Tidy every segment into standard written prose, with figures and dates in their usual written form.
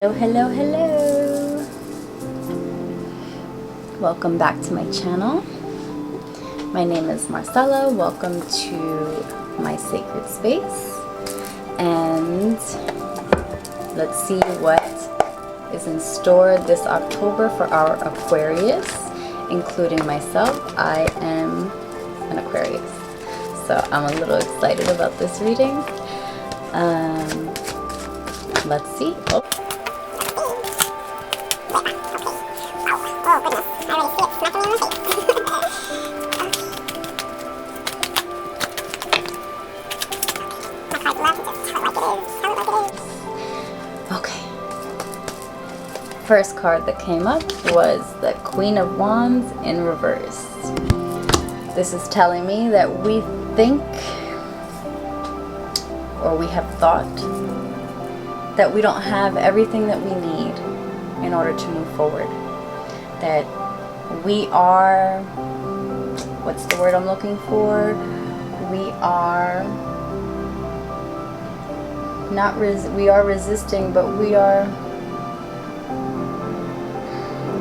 Hello, hello, hello. Welcome back to my channel. My name is Marcella. Welcome to my sacred space. And let's see what is in store this October for our Aquarius, including myself. I am an Aquarius, so I'm a little excited about this reading. Let's see. Oh. Okay. First card that came up was the Queen of Wands in reverse. This is telling me that we think, or we have thought, that we don't have everything that we need in order to move forward. That we are, what's the word I'm looking for? We are not we are resisting, but we are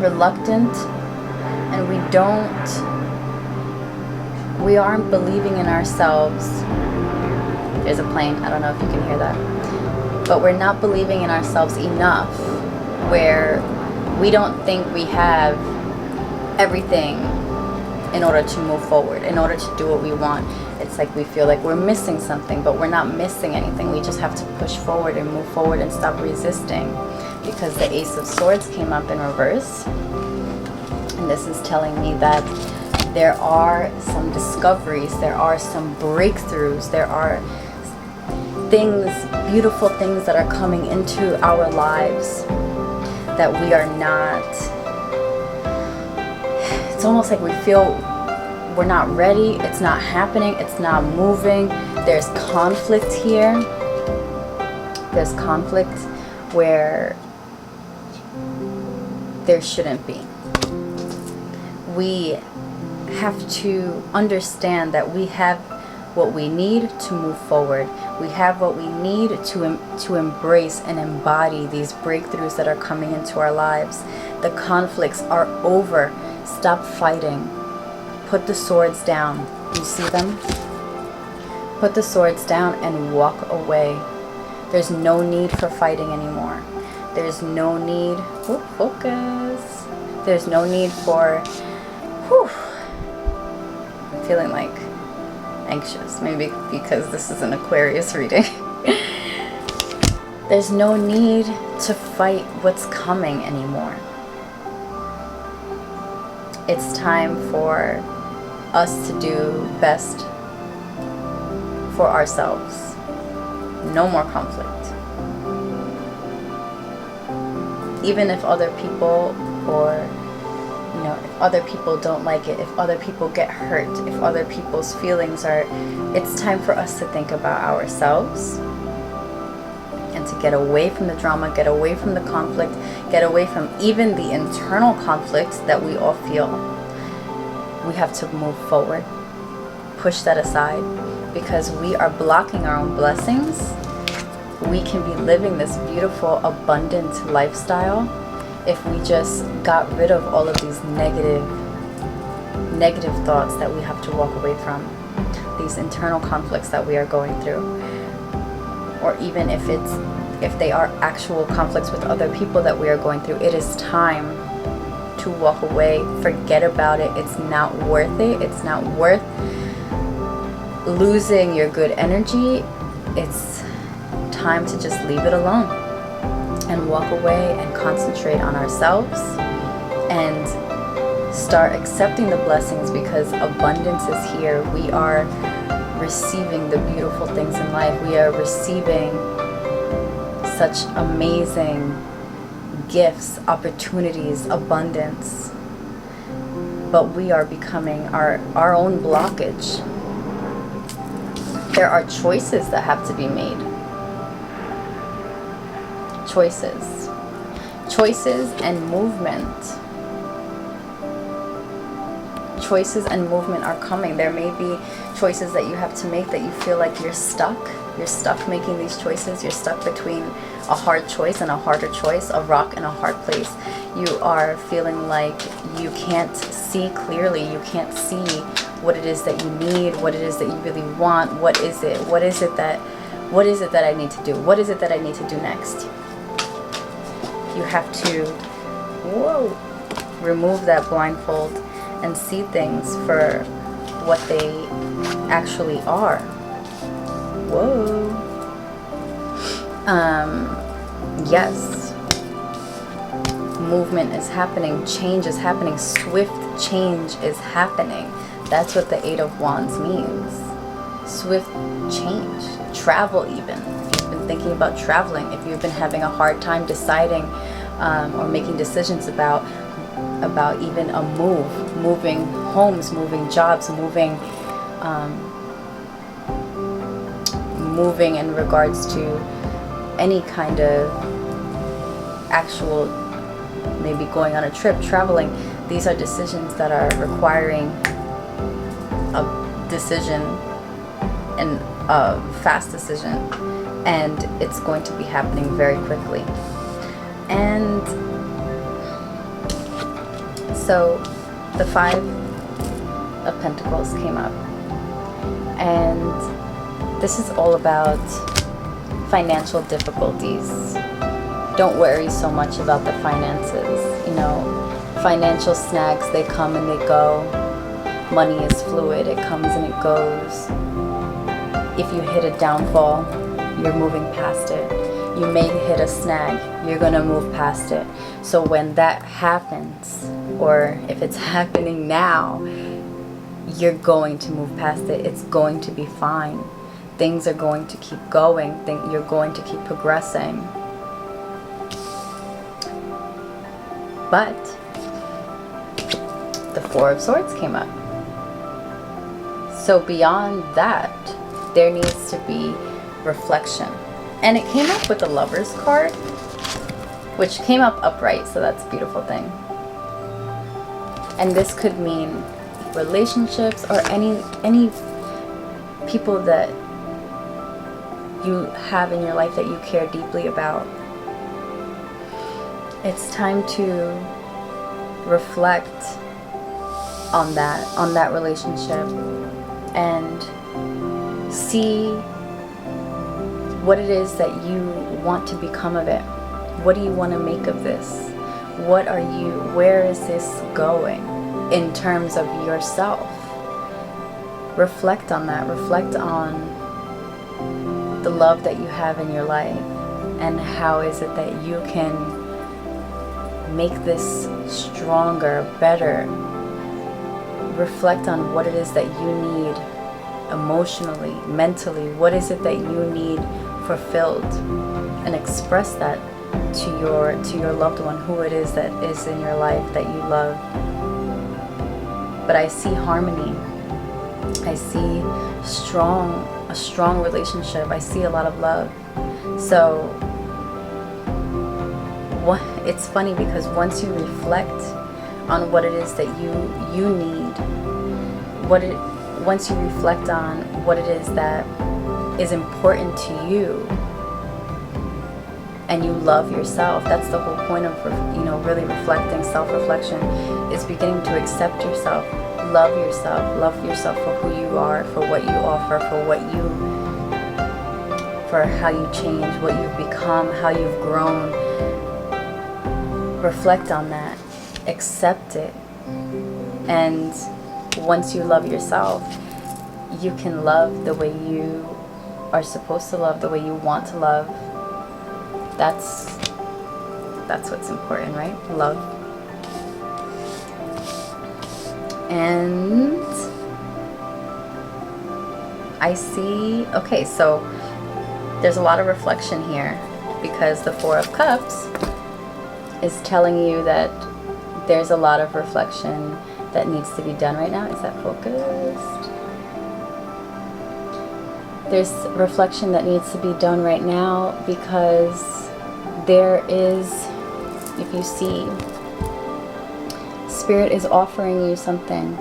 reluctant, and we aren't believing in ourselves. There's a plane, I don't know if you can hear that. But we're not believing in ourselves enough, where we don't think we have everything in order to move forward, in order to do what we want. It's like we feel like we're missing something, but we're not missing anything. We just have to push forward and move forward and stop resisting, because the Ace of Swords came up in reverse. And this is telling me that there are some discoveries, there are some breakthroughs, there are things, beautiful things that are coming into our lives that we are not, it's almost like we feel we're not ready, it's not happening, it's not moving. There's conflict here. There's conflict where there shouldn't be. We have to understand that we have what we need to move forward. We have what we need to embrace and embody these breakthroughs that are coming into our lives. The conflicts are over. Stop fighting. Put the swords down. You see them? Put the swords down and walk away. There's no need for fighting anymore. There's no need, focus. There's no need for, I'm feeling like anxious, maybe because this is an Aquarius reading. There's no need to fight what's coming anymore. It's time for us to do best for ourselves. No more conflict. Even if other people, or if other people don't like it, if other people get hurt, if other people's feelings are, it's time for us to think about ourselves and to get away from the drama, get away from the conflict, get away from even the internal conflicts that we all feel. We have to move forward, push that aside, because we are blocking our own blessings. We can be living this beautiful, abundant lifestyle if we just got rid of all of these negative thoughts that we have to walk away from, these internal conflicts that we are going through, or even if they are actual conflicts with other people that we are going through. It is time to walk away, forget about it. It's not worth it. It's not worth losing your good energy. It's time to just leave it alone and walk away and concentrate on ourselves and start accepting the blessings, because abundance is here. We are receiving the beautiful things in life. We are receiving such amazing gifts, opportunities, abundance, but we are becoming our own blockage. There are choices that have to be made. Choices and movement. Choices and movement are coming. There may be choices that you have to make that you feel like you're stuck, You're stuck making these choices. You're stuck between a hard choice and a harder choice, a rock and a hard place. You are feeling like you can't see clearly. You can't see what it is that you need, what it is that you really want. What is it? What is it that I need to do? What is it that I need to do next? You have to, remove that blindfold and see things for what they actually are. Yes, movement is happening, change is happening, swift change is happening. That's what the Eight of Wands means. Swift change, travel even. If you've been thinking about traveling, if you've been having a hard time deciding or making decisions about even a move, moving homes, moving jobs, moving in regards to any kind of actual, maybe going on a trip, traveling. These are decisions that are requiring a decision, and a fast decision, and it's going to be happening very quickly. And so the Five of Pentacles came up, and this is all about financial difficulties. Don't worry so much about the finances. You know, financial snags, they come and they go. Money is fluid, it comes and it goes. If you hit a downfall, you're moving past it. You may hit a snag, you're gonna move past it. So when that happens, or if it's happening now, you're going to move past it. It's going to be fine. Things are going to keep going. You're going to keep progressing. But the Four of Swords came up. So beyond that, there needs to be reflection. And it came up with the Lover's card, which came up upright, so that's a beautiful thing. And this could mean relationships or any people that you have in your life that you care deeply about. It's time to reflect on that relationship and see what it is that you want to become of it. What do you want to make of this? Where is this going in terms of yourself? Reflect on that. Reflect on the love that you have in your life, and how is it that you can make this stronger, better. Reflect on what it is that you need emotionally, mentally. What is it that you need fulfilled, and express that to your loved one, who it is that is in your life that you love. But I see harmony. I see a strong relationship. I see a lot of love. So it's funny because once you reflect on what it is that you need, once you reflect on what it is that is important to you, and you love yourself, that's the whole point of really reflecting. Self-reflection is beginning to accept yourself, love yourself for who you are, for what you offer, for how you change, what you've become, how you've grown. Reflect on that, accept it, and once you love yourself, you can love the way you are supposed to love, the way you want to love. That's what's important, right? Love. And I see, okay, so there's a lot of reflection here, because the Four of Cups is telling you that there's a lot of reflection that needs to be done right now. Is that focused? There's reflection that needs to be done right now, because there is, if you see, Spirit is offering you something.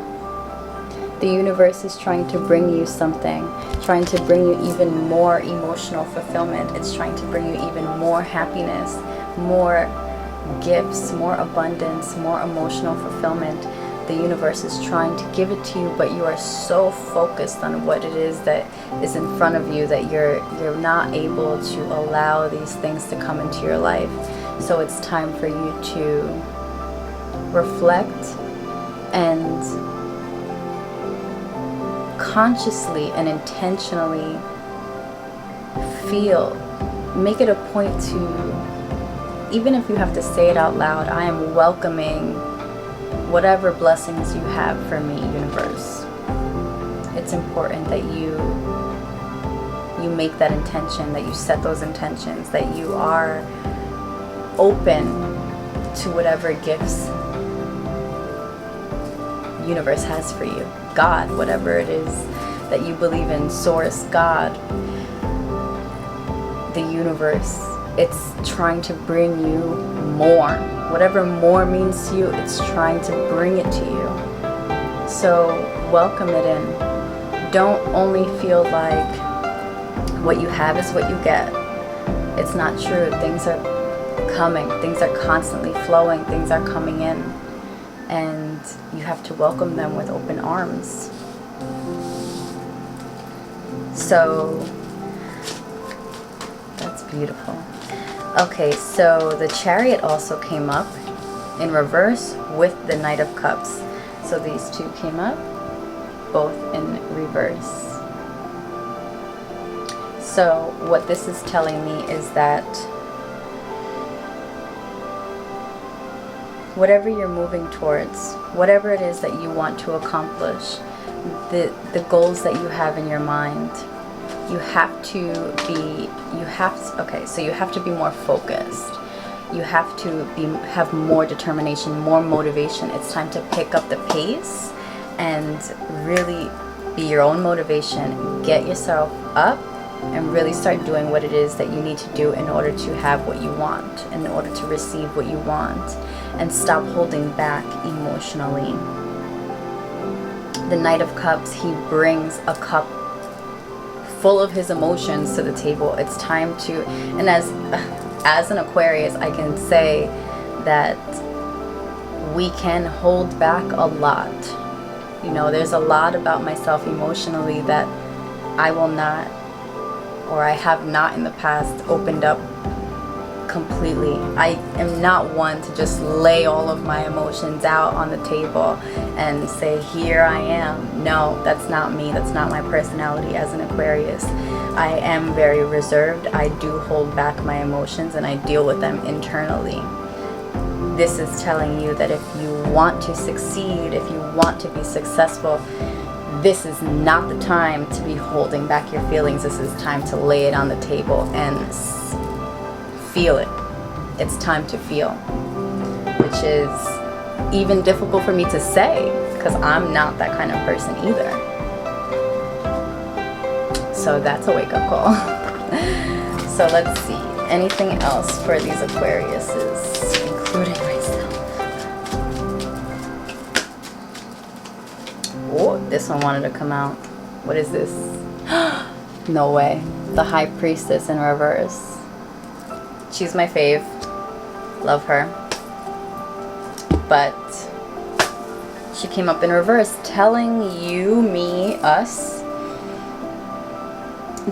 The universe is trying to bring you something, trying to bring you even more emotional fulfillment. It's trying to bring you even more happiness, more gifts, more abundance, more emotional fulfillment. The universe is trying to give it to you, but you are so focused on what it is that is in front of you that you're not able to allow these things to come into your life. So it's time for you to reflect and consciously and intentionally feel. Make it a point to, even if you have to say it out loud, I am welcoming whatever blessings you have for me, universe. It's important that you make that intention, that you set those intentions, that you are open to whatever gifts universe has for you. God, whatever it is that you believe in, source, God, the universe, it's trying to bring you more. Whatever more means to you, it's trying to bring it to you. So welcome it in. Don't only feel like what you have is what you get. It's not true. Things are coming. Things are constantly flowing. Things are coming in. And you have to welcome them with open arms. So that's beautiful. Okay, so the Chariot also came up in reverse with the Knight of Cups. So these two came up, both in reverse. So what this is telling me is that whatever you're moving towards, whatever it is that you want to accomplish, the goals that you have in your mind, you have to be more focused. You have to have more determination, more motivation. It's time to pick up the pace and really be your own motivation. Get yourself up and really start doing what it is that you need to do in order to have what you want, in order to receive what you want, and stop holding back emotionally. The Knight of Cups, he brings a cup full of his emotions to the table. It's time to, and as an Aquarius, I can say that we can hold back a lot. You know, there's a lot about myself emotionally that I will not, or I have not in the past, opened up completely. I am not one to just lay all of my emotions out on the table and say, here I am. No, that's not me. That's not my personality as an Aquarius. I am very reserved. I do hold back my emotions and I deal with them internally. This is telling you that if you want to succeed, if you want to be successful, this is not the time to be holding back your feelings. This is time to lay it on the table and feel it. It's time to feel, which is even difficult for me to say because I'm not that kind of person either. So that's a wake-up call. So let's see, anything else for these Aquariuses, including myself. Oh, this one wanted to come out. What is this? No way. The High Priestess in reverse. She's my fave. Love her. But she came up in reverse, telling you, me, us,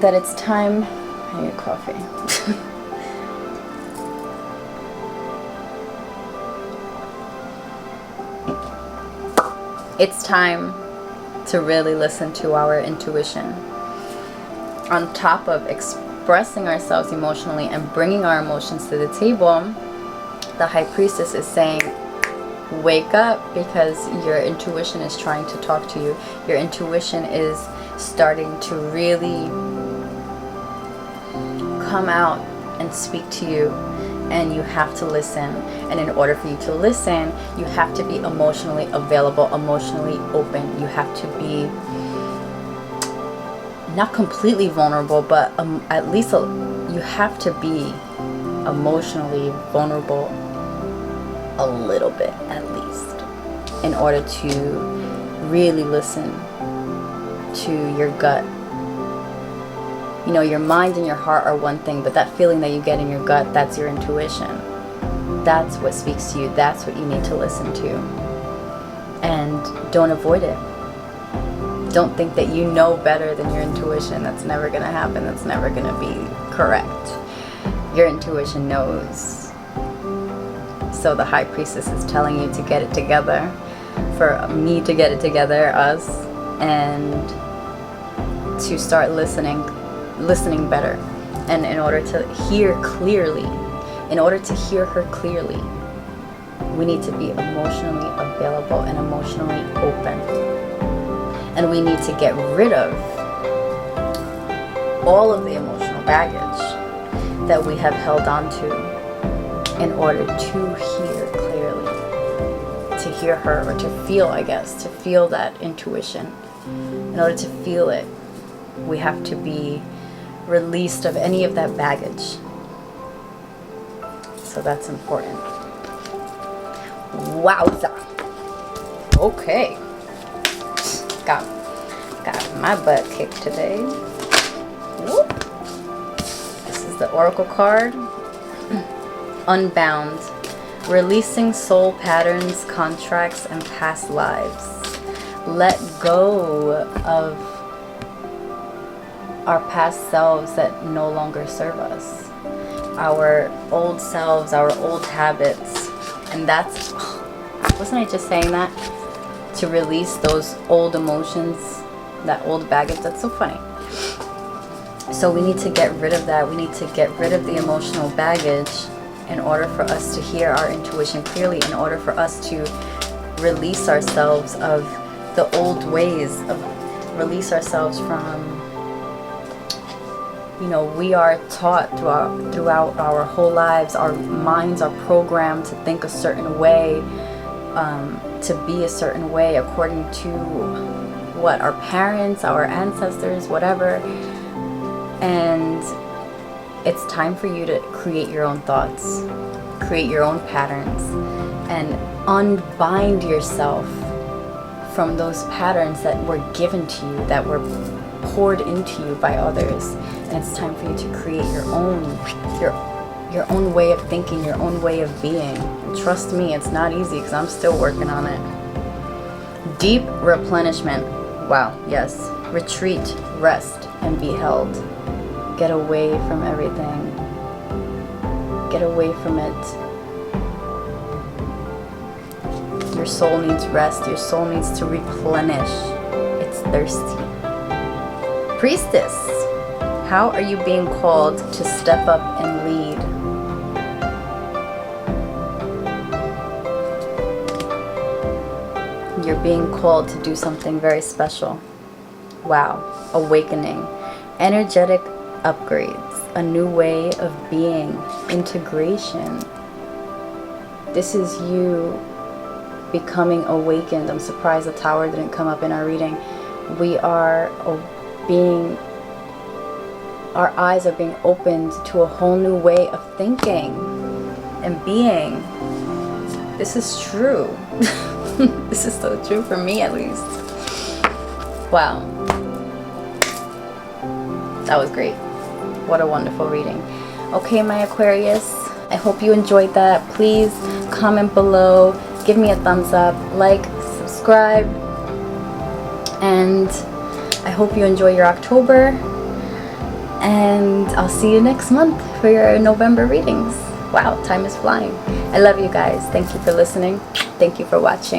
that it's time. I need coffee. It's time to really listen to our intuition. On top of expressing ourselves emotionally and bringing our emotions to the table, the High Priestess is saying, wake up, because your intuition is trying to talk to you. Your intuition is starting to really come out and speak to you, and you have to listen. And in order for you to listen, you have to be emotionally available, emotionally open. You have to be not completely vulnerable, but at least you have to be emotionally vulnerable a little bit, at least, in order to really listen to your gut You know, your mind and your heart are one thing, but that feeling that you get in your gut, that's your intuition. That's what speaks to you. That's what you need to listen to. And don't avoid it. Don't think that you know better than your intuition. That's never going to happen. That's never going to be correct. Your intuition knows. So the High Priestess is telling you to get it together, for me to get it together, us, and to start listening better. And in order to hear clearly, in order to hear her clearly, we need to be emotionally available and emotionally open. And we need to get rid of all of the emotional baggage that we have held on to in order to hear clearly, to hear her, or to feel, I guess, to feel that intuition. In order to feel it, we have to be released of any of that baggage. So that's important. Wowza. Okay. Got my butt kicked today. Whoop. This is the Oracle card. Unbound. Releasing soul patterns, contracts, and past lives. Let go of our past selves that no longer serve us. Our old selves, our old habits. And that's, wasn't I just saying that? To release those old emotions, that old baggage. That's so funny. So we need to get rid of that. We need to get rid of the emotional baggage in order for us to hear our intuition clearly, in order for us to release ourselves of the old ways, of release ourselves from, you know, we are taught throughout our whole lives, our minds are programmed to think a certain way, to be a certain way according to what our parents, our ancestors, whatever. And it's time for you to create your own thoughts, create your own patterns, and unbind yourself from those patterns that were given to you, that were poured into you by others. And it's time for you to create your own way of thinking, your own way of being. And trust me, it's not easy, because I'm still working on it. Deep replenishment. Wow, yes. Retreat, rest, and be held. Get away from everything. Get away from it. Your soul needs rest. Your soul needs to replenish. It's thirsty. Priestess, how are you being called to step up and lead? You're being called to do something very special. Wow. Awakening. Energetic upgrades. A new way of being. Integration. This is you becoming awakened. I'm surprised the tower didn't come up in our reading. We are our eyes are being opened to a whole new way of thinking and being. This is true. This is so true for me, at least. Wow. That was great. What a wonderful reading. Okay, my Aquarius, I hope you enjoyed that. Please comment below, give me a thumbs up, like, subscribe, and I hope you enjoy your October, and I'll see you next month for your November readings. Wow, time is flying. I love you guys. Thank you for listening. Thank you for watching.